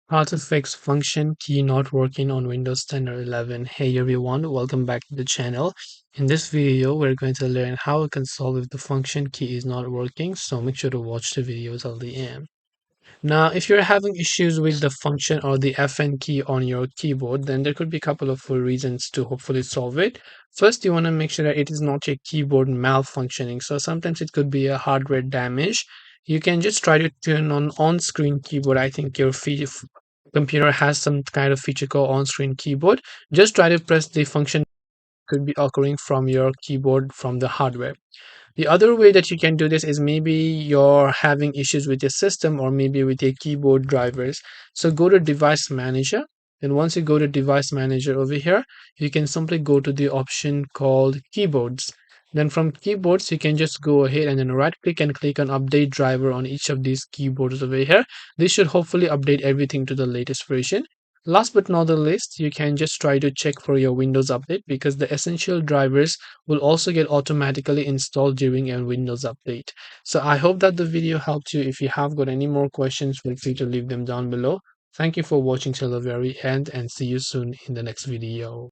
How to fix function key not working on Windows 10 or 11. Hey everyone, welcome back to the channel. In this video, we're going to learn how we can solve if the function key is not working, so make sure to watch the video till the end. Now, if you're having issues with the function or the FN key on your keyboard, then there could be a couple of reasons to hopefully solve it. First, you want to make sure that it is not your keyboard malfunctioning. So sometimes it could be a hardware damage. You can just try to turn on-screen keyboard. I think your computer has some kind of feature called on-screen keyboard. Just try to press the function could be occurring from your keyboard from the hardware. The other way that you can do this is maybe you're having issues with your system or maybe with your keyboard drivers. So go to device manager. And once you go to device manager over here, you can simply go to the option called keyboards. Then from keyboards, you can just go ahead and then right click and click on update driver on each of these keyboards over here. This should hopefully update everything to the latest version. Last but not the least, you can just try to check for your Windows update because the essential drivers will also get automatically installed during a Windows update. So I hope that the video helped you. If you have got any more questions, feel free to leave them down below. Thank you for watching till the very end and see you soon in the next video.